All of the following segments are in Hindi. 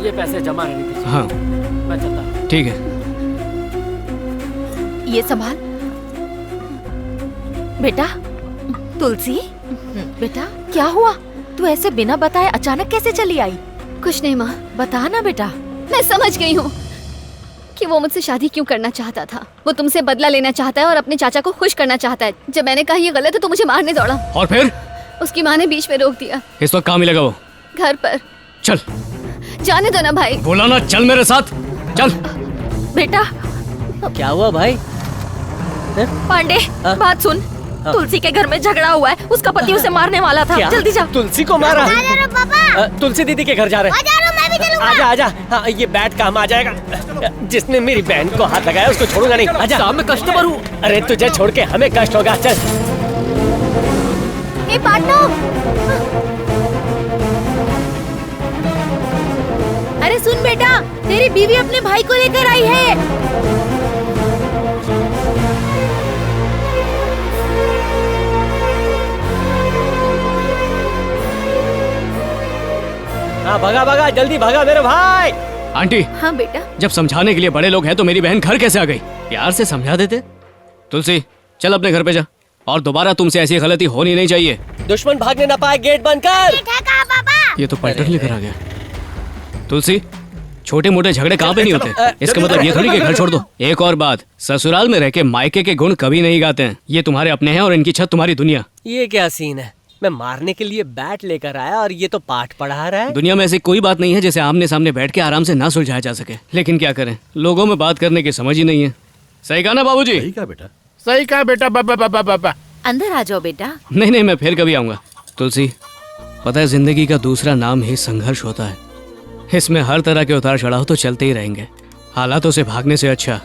मुझे पैसे जमा रहने दीजिए। हाँ मैं चलता हूँ। ठीक है। ये संभाल बेटा। तुलसी बेटा क्या हुआ? तू ऐसे बिना बताए अचानक कैसे चली आई? कुछ नहीं माँ, बता ना बेटा। मैं समझ गई हूँ कि वो मुझसे शादी क्यों करना चाहता था। वो तुमसे बदला लेना चाहता है और अपने चाचा को खुश करना चाहता है। जब मैंने कहा ये गलत है तो मुझे मारने दौड़ा। और फिर उसकी माँ ने बीच में रोक दिया। इस वक्त कहाँ मिलेगा वो? घर पर। चल जाने दो ना भाई। बोला ना चल मेरे साथ, चल। बेटा क्या हुआ भाई? पांडे बात सुन। तुलसी के घर में झगड़ा हुआ है, उसका पति उसे मारने वाला था। क्या? जल्दी जा। तुलसी को मारा? पापा तुलसी दीदी के घर जा रहे हैं। मैं भी चलूंगा। आजा आजा। हाँ, ये बैट काम आ जाएगा। जिसने मेरी बहन को हाथ लगाया उसको छोड़ूंगा नहीं। आजा। साहब मैं कस्टमर हूँ। अरे तुझे छोड़ के हमें कष्ट होगा। चल। हे पार्टनर। अरे सुन बेटा, तेरी बीवी अपने भाई को लेकर आई है। हाँ भगा भगा, जल्दी भगा मेरे भाई। आंटी हाँ बेटा। जब समझाने के लिए बड़े लोग हैं तो मेरी बहन घर कैसे आ गई? प्यार से समझा देते। तुलसी चल अपने घर पे जा, और दोबारा तुमसे ऐसी गलती होनी नहीं चाहिए। दुश्मन भागने ना पाए, गेट बंद कर। पापा ये तो पलटन लेकर आ गया। तुलसी छोटे मोटे झगड़े कहाँ पे नहीं होते, इसका मतलब ये थोड़ी कि घर छोड़ दो। एक और बात, ससुराल में रह के मायके के गुण कभी नहीं गाते हैं। ये तुम्हारे अपने हैं और इनकी छत तुम्हारी दुनिया। ये क्या सीन है? मैं मारने के लिए बैट लेकर आया और ये तो पाठ पढ़ा रहा है। दुनिया में ऐसी कोई बात नहीं है जिसे आमने सामने बैठ के आराम से ना सुलझाया जा सके, लेकिन क्या करें, लोगों में बात करने की समझ ही नहीं है। सही कहा ना बाबूजी? सही कहा बेटा, सही कहा बेटा। बाबा अंदर आ जाओ बेटा। नहीं, मैं फिर कभी आऊंगा। तुलसी पता है, जिंदगी का दूसरा नाम ही संघर्ष होता है। इसमें हर तरह के उतार चढ़ाव तो चलते ही रहेंगे। हालातों से भागने से अच्छा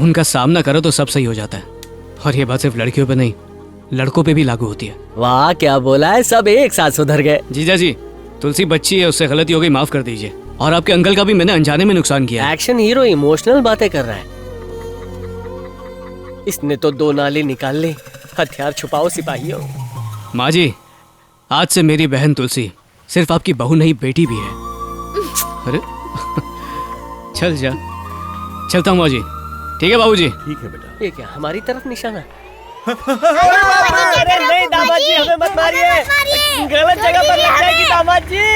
उनका सामना करो तो सब सही हो जाता है। और ये बात सिर्फ लड़कियों पे नहीं, लड़कों पे भी लागू होती है। वाह क्या बोला है, सब एक साथ सुधर गए। जीजा जी, तुलसी बच्ची है, उससे गलती हो गई, माफ कर दीजिए। और आपके अंकल का भी मैंने अनजाने में नुकसान किया। एक्शन हीरो इमोशनल बातें कर रहा है। इसने तो 2 नाले निकाल ले। हथियार छुपाओ सिपाहियों। माँ जी, आज से मेरी बहन तुलसी सिर्फ आपकी बहू नहीं, बेटी भी है। अरे चल जा, चलता हूँ माँ जी। ठीक है बाबूजी। ठीक है बेटा। ये क्या हमारी तरफ निशाना? अरे नहीं दामाद जी, हमें मत मारिए। गलत जगह पर लग जाएगी दामाद जी।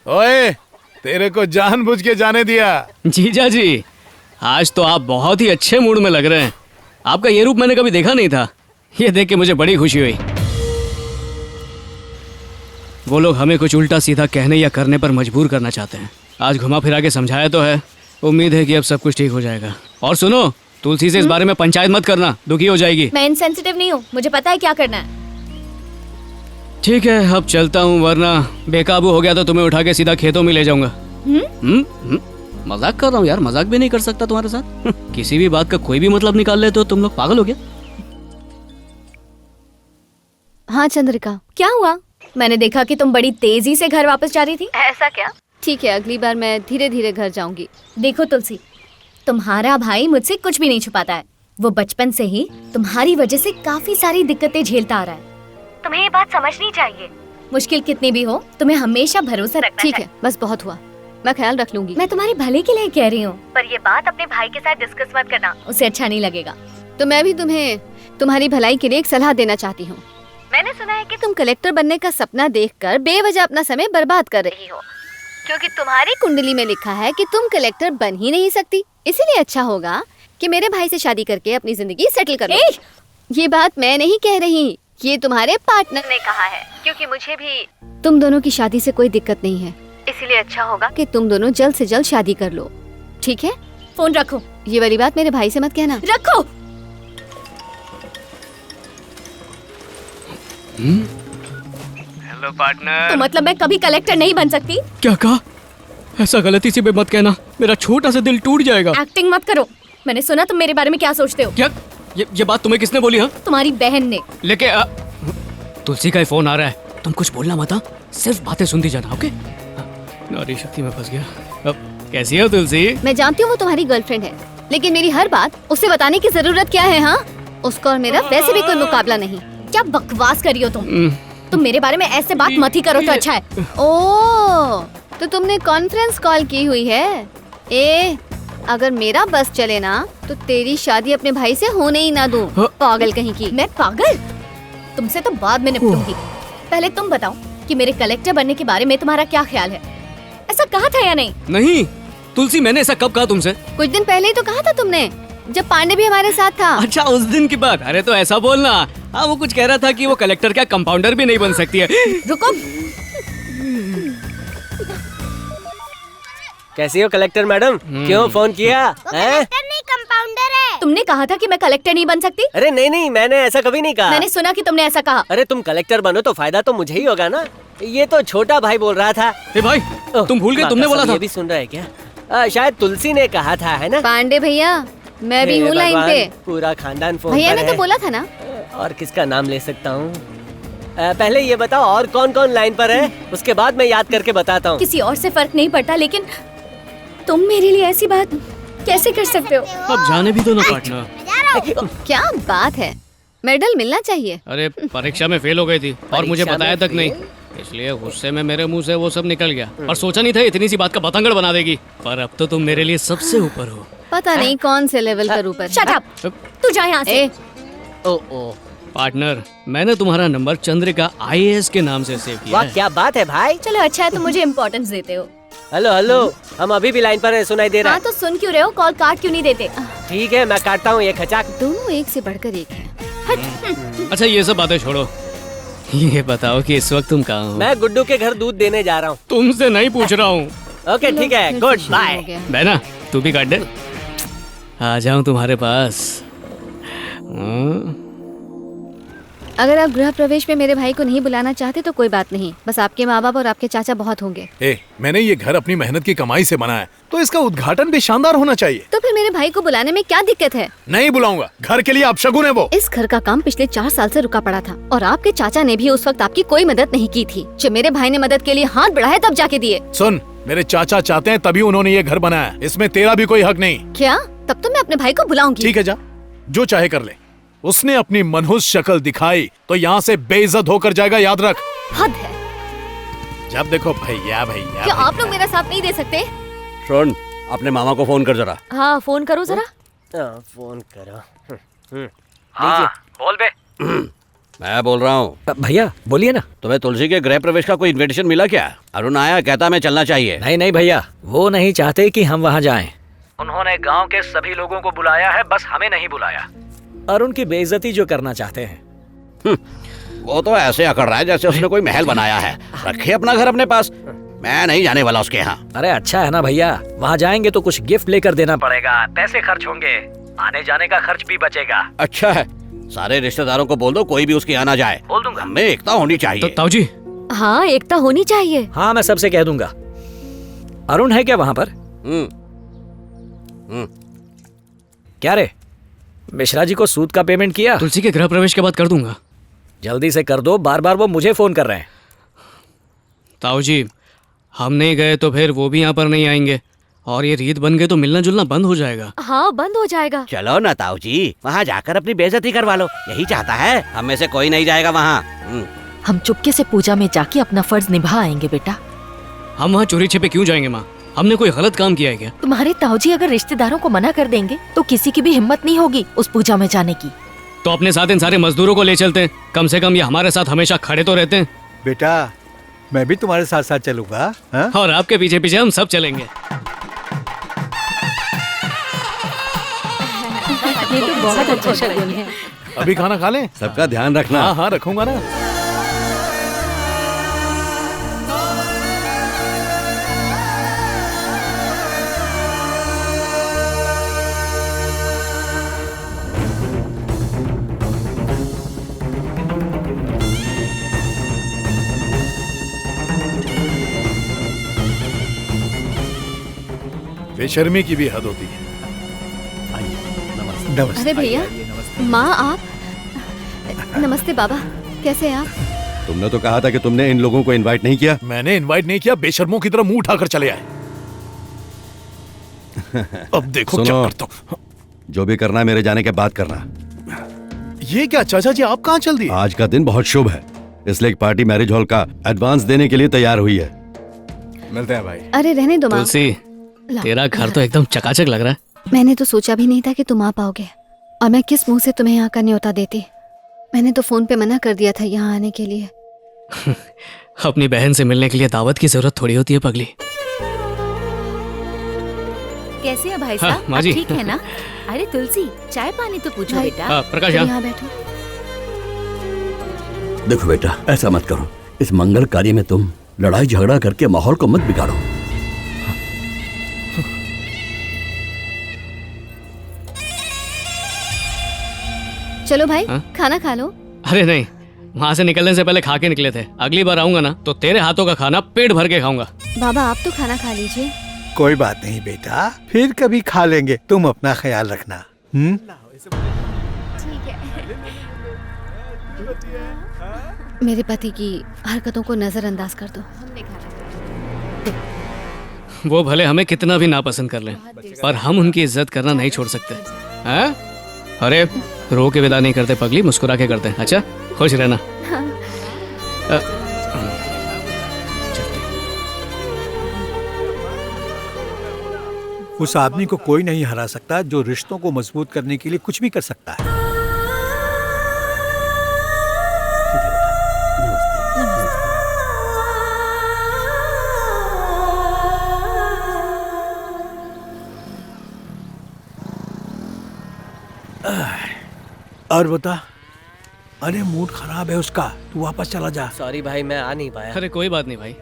ओए, तेरे को जानबूझ के जाने दिया। जीजा जी, आज तो आप बहुत ही अच्छे मूड में लग रहे हैं। आपका ये रूप मैंने कभी देखा नहीं था। ये देख के मुझे बड़ी खुशी हुई। वो लोग हमें कुछ उल्टा सीधा कहने या करने पर मजबूर करना चाहते हैं। आज घुमा फिरा के समझाया तो है। उम्मीद है कि अब सब कुछ ठीक हो जाएगा। और सुनो, तुलसी से इस बारे में पंचायत मत करना, दुखी हो जाएगी। मैं इनसेंसिटिव नहीं हूँ, मुझे पता है क्या करना है। ठीक है, अब चलता हूँ, वरना बेकाबू हो गया तो तुम्हें उठा के सीधा खेतों में ले जाऊंगा। मजाक कर रहा हूँ यार, मजाक भी नहीं कर सकता तुम्हारे साथ। किसी भी बात का कोई भी मतलब निकाल ले तो तुम लोग पागल हो गया। हाँ चंद्रिका, क्या हुआ? मैंने देखा कि तुम बड़ी तेजी से घर वापस जा रही थी। ऐसा क्या? ठीक है, अगली बार मैं धीरे धीरे घर जाऊंगी। देखो तुलसी, तुम्हारा भाई मुझसे कुछ भी नहीं छुपाता है। वो बचपन से ही तुम्हारी वजह से काफी सारी दिक्कतें झेलता आ रहा है। तुम्हें ये बात समझनी चाहिए। मुश्किल कितनी भी हो, तुम्हें हमेशा भरोसा रखना ठीक है, बस बहुत हुआ, मैं ख्याल रख लूंगी। मैं तुम्हारे भले के लिए कह रही हूँ, पर ये बात अपने भाई के साथ डिस्कस मत करना, उसे अच्छा नहीं लगेगा। तो मैं भी तुम्हें तुम्हारी भलाई के लिए एक सलाह देना चाहती हूँ। मैंने सुना है कि तुम कलेक्टर बनने का सपना देखकर बेवजह अपना समय बर्बाद कर रही हो, क्योंकि तुम्हारी कुंडली में लिखा है कि तुम कलेक्टर बन ही नहीं सकती। इसीलिए अच्छा होगा कि मेरे भाई से शादी करके अपनी जिंदगी सेटल कर लो। ये बात मैं नहीं कह रही, ये तुम्हारे पार्टनर ने कहा है, क्योंकि मुझे भी तुम दोनों की शादी से कोई दिक्कत नहीं है। इसीलिए अच्छा होगा कि तुम दोनों जल्द से जल्द शादी कर लो, ठीक है? फोन रखो। ये वाली बात मेरे भाई से मत कहना। रखो। Hello partner. तो मतलब मैं कभी कलेक्टर नहीं बन सकती? क्या कहा? ऐसा गलती से भी मत कहना, मेरा छोटा सा दिल टूट जाएगा। एक्टिंग मत करो। मैंने सुना तुम मेरे बारे में क्या सोचते हो। क्या? ये बात तुम्हें किसने बोली? हाँ, तुम्हारी बहन ने। लेके तुलसी का फोन आ रहा है, तुम कुछ बोलना मत, सिर्फ बातें सुनती जाना, ओके? नारी शक्ति में फंस गया। अब कैसी हो तुलसी? मैं जानती हूँ वो तुम्हारी गर्लफ्रेंड है, लेकिन मेरी हर बात उसे बताने की जरूरत क्या है? हाँ, उसका और मेरा वैसे भी कोई मुकाबला नहीं। क्या बकवास कर रही हो तुम? तुम मेरे बारे में ऐसे बात मत ही करो तो अच्छा है। ओ, तो तुमने कॉन्फ्रेंस कॉल की हुई है। ए, अगर मेरा बस चले ना तो तेरी शादी अपने भाई से होने ही ना दूं। पागल कहीं की। मैं पागल? तुमसे तो बाद में निपटूंगी। पहले तुम बताओ कि मेरे कलेक्टर बनने के बारे में तुम्हारा क्या ख्याल है? ऐसा कहा था या नहीं? नहीं तुलसी, मैंने ऐसा कब कहा तुमसे? कुछ दिन पहले ही तो कहा था तुमने, जब पांडे भी हमारे साथ था। अच्छा, उस दिन की बात। अरे तो ऐसा बोलना। हाँ, वो कुछ कह रहा था कि वो कलेक्टर क्या कंपाउंडर भी नहीं बन सकती है। रुको, कैसी हो कलेक्टर मैडम? क्यों फोन किया? कलेक्टर नहीं कंपाउंडर है। तुमने कहा था कि मैं कलेक्टर नहीं बन सकती। अरे नहीं, मैंने ऐसा कभी नहीं कहा। मैंने सुना कि तुमने ऐसा कहा। अरे तुम कलेक्टर बनो तो फायदा तो मुझे ही होगा ना। ये तो छोटा भाई बोल रहा था। ए भाई, तुम भूल गए, माँ तुमने कसम, बोला था। ये भी सुन रहा है क्या? शायद तुलसी ने कहा था, है ना? पांडे भैया, मैं भी हे हूँ लाइन भगवान, पे। पूरा खानदान फोन भैया पर ने है। तो बोला था ना। और किसका नाम ले सकता हूँ? पहले ये बताओ और कौन कौन लाइन पर है, उसके बाद मैं याद करके बताता हूँ। किसी और से फर्क नहीं पड़ता, लेकिन तुम मेरे लिए ऐसी बात कैसे कर सकते हो? अब जाने भी दो ना पार्टनर। क्या बात है, मेडल मिलना चाहिए। अरे परीक्षा में फेल हो गई थी और मुझे परीक्षा बताया में तक नहीं, इसलिए गुस्से में मेरे मुंह से वो सब निकल गया। और सोचा नहीं था इतनी सी बात का बतंगड़ बना देगी। पर अब तो तुम मेरे लिए सबसे ऊपर हो। पता नहीं कौन से लेवल पर ऊपर। शट अप, तू जा यहाँ से। ए, ओ पार्टनर, मैंने तुम्हारा नंबर चंद्रिका IAS के नाम से सेव किया वाह, है। क्या बात है भाई। चलो अच्छा है, तुम मुझे इम्पोर्टेंस देते हो। हेलो, हम अभी भी लाइन पर हैं, सुनाई दे रहा हाँ है? तो सुन क्यों रहे हो? कॉल काट क्यों नहीं देते? ठीक है, मैं काटता हूँ ये खचाक। दोनों एक से बढ़कर एक है। अच्छा ये सब बातें छोड़ो, ये बताओ कि इस वक्त तुम कहाँ हो? मैं गुड्डू के घर दूध देने जा रहा हूँ। तुमसे नहीं पूछ रहा हूँ। ओके ठीक है, फिर गुड से शुरू हो बाय। गया। बहना तू भी काट दे, आ जाऊं तुम्हारे पास। अगर आप गृह प्रवेश में मेरे भाई को नहीं बुलाना चाहते तो कोई बात नहीं, बस आपके माँ बाप और आपके चाचा बहुत होंगे। मैंने ये घर अपनी मेहनत की कमाई से बनाया है, तो इसका उद्घाटन भी शानदार होना चाहिए। तो फिर मेरे भाई को बुलाने में क्या दिक्कत है? नहीं बुलाऊंगा, घर के लिए अपशगुन है वो। इस घर का काम पिछले 4 साल से रुका पड़ा था और आपके चाचा ने भी उस वक्त आपकी कोई मदद नहीं की थी। जब मेरे भाई ने मदद के लिए हाथ बढ़ाया तब जाके दिए। सुन, मेरे चाचा चाहते हैं तभी उन्होंने ये घर बनाया, इसमें तेरा भी कोई हक नहीं। क्या? तब तो मैं अपने भाई को बुलाऊंगी। ठीक है, जा, जो चाहे कर ले। उसने अपनी मनहूस शक्ल दिखाई तो यहाँ से बेइज्जत होकर जाएगा, याद रख। हद है। जब देखो भैया भैया क्या आप भैया। लोग मेरा साथ नहीं दे सकते? सुन, अपने मामा को फोन कर जरा। हाँ फोन करो जरा। फोन करो। हाँ, बोल बे। मैं बोल रहा हूँ। भैया बोलिए ना। तुम्हें तुलसी के गृह प्रवेश का कोई इनविटेशन मिला क्या? अरुण आया, कहता मैं चलना चाहिए। नहीं भैया, वो नहीं चाहते कि हम वहाँ जाएं। उन्होंने गांव के सभी लोगों को बुलाया है, बस हमें नहीं बुलाया। अरुण की बेइज्जती जो करना चाहते हैं। वो तो ऐसे अकड़ रहा है जैसे उसने कोई महल बनाया है। रखे अपना घर अपने पास, मैं नहीं जाने वाला उसके यहाँ। अरे अच्छा है ना भैया, वहाँ जाएंगे तो कुछ गिफ्ट लेकर देना पड़ेगा, पैसे खर्च होंगे, आने जाने का खर्च भी बचेगा। अच्छा है, सारे रिश्तेदारों को बोल दो कोई भी उसके यहाँ ना जाए। बोल दूंगा। हमें एकता होनी चाहिए। तो ताऊ जी, हाँ एकता होनी चाहिए। हाँ मैं सबसे कह दूंगा। अरुण है क्या वहाँ पर? क्या रे, मिश्रा जी को सूद का पेमेंट किया? तुलसी के गृह प्रवेश के बाद कर दूंगा। जल्दी से कर दो, बार बार वो मुझे फोन कर रहे हैं। ताऊ जी, हम नहीं गए तो फिर वो भी यहाँ पर नहीं आएंगे, और ये रीत बन गए तो मिलना जुलना बंद हो जाएगा। हाँ बंद हो जाएगा। चलो ना ताऊ जी, वहाँ जाकर अपनी बेइज्जती करवा लो। यही चाहता है, हम में से कोई नहीं जाएगा वहाँ। हम चुपके से पूजा में जाके अपना फर्ज निभा आएंगे बेटा। हम वहाँ चोरी छिपे क्यों जाएंगे माँ? हमने कोई गलत काम किया है क्या? तुम्हारे ताऊजी अगर रिश्तेदारों को मना कर देंगे तो किसी की भी हिम्मत नहीं होगी उस पूजा में जाने की। तो अपने साथ इन सारे मजदूरों को ले चलते हैं, कम से कम ये हमारे साथ हमेशा खड़े तो रहते हैं। बेटा, मैं भी तुम्हारे साथ साथ चलूंगा। हाँ? और आपके पीछे पीछे हम सब चलेंगे। ये तो बहुत अच्छा शगुन है। अभी खाना खा लें? सबका ध्यान रखना। हाँ हाँ रखूंगा ना। बेशर्मी की भी हद होती है। नमस्ते। अरे भैया, माँ आप। नमस्ते बाबा, कैसे हैं आप? तुमने तो कहा था कि तुमने इन लोगों को इनवाइट नहीं किया। मैंने इनवाइट नहीं किया, बेशर्मों की तरह मुंह उठाकर चले आए। अब देखो क्या करता हूँ। जो भी करना है मेरे जाने के बाद करना। ये क्या चाचा जी, आप कहाँ चल दिए? आज का दिन बहुत शुभ है, इसलिए पार्टी मैरिज हॉल का एडवांस देने के लिए तैयार हुई है। मिलते हैं भाई। अरे रहने दो माँ। तुलसी, तेरा घर तो एकदम चकाचक लग रहा है। मैंने तो सोचा भी नहीं था कि तुम आ पाओगे, और मैं किस मुंह से तुम्हें यहाँ का न्योता देती। मैंने तो फोन पे मना कर दिया था यहाँ आने के लिए। अपनी बहन से मिलने के लिए दावत की जरूरत थोड़ी होती है पगली। कैसे है भाई हाँ, साहब? माँ जी। आप ठीक है ना? अरे तुलसी, चाय पानी तो पूछो भाई, बेटा। प्रकाश तुम यहाँ। यहाँ बैठो। देखो बेटा, ऐसा मत करो। इस मंगल कार्य में तुम लड़ाई झगड़ा करके माहौल को मत बिगाड़ो। चलो भाई, हाँ? खाना खा लो। अरे नहीं, वहाँ से निकलने से पहले खा के निकले थे। अगली बार आऊंगा ना तो तेरे हाथों का खाना पेट भर के खाऊंगा। बाबा आप तो खाना खा लीजिए। कोई बात नहीं बेटा, फिर कभी खा लेंगे। तुम अपना ख्याल रखना। मेरे पति की हरकतों को नजरअंदाज कर दो। वो भले हमें कितना भी नापसंद कर लें, पर हम उनकी इज्जत करना नहीं छोड़ सकते हैं? अरे रो के विदा नहीं करते पगली, मुस्कुरा के करते हैं। अच्छा, खुश रहना। उस आदमी को कोई नहीं हरा सकता जो रिश्तों को मजबूत करने के लिए कुछ भी कर सकता है। और बता, अरे मूड खराब है उसका, तू वापस चला जा। सॉरी भाई, मैं आ नहीं पाया। अरे कोई बात नहीं भाई।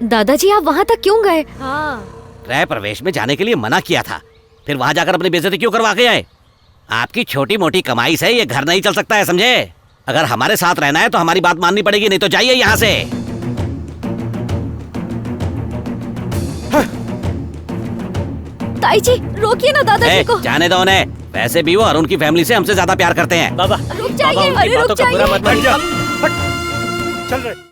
दादाजी आप वहाँ तक क्यों गए? गृह प्रवेश में जाने के लिए मना किया था, फिर वहाँ जाकर अपनी बेइज्जती क्यों करवा के आए? आपकी छोटी मोटी कमाई से ये घर नहीं चल सकता है, समझे? अगर हमारे साथ रहना है तो हमारी बात माननी पड़ेगी, नहीं तो जाइए यहाँ से। ताई जी रोकिए ना दादाजी को। जाने दो उन्हें, वैसे भी वो अरुण की फैमिली से हमसे ज्यादा प्यार करते हैं। बाबा, रुक जाइए, बाबा, उनकी अरे रुक बातों का बुरा जाइए। मत मानिए। चल रहे।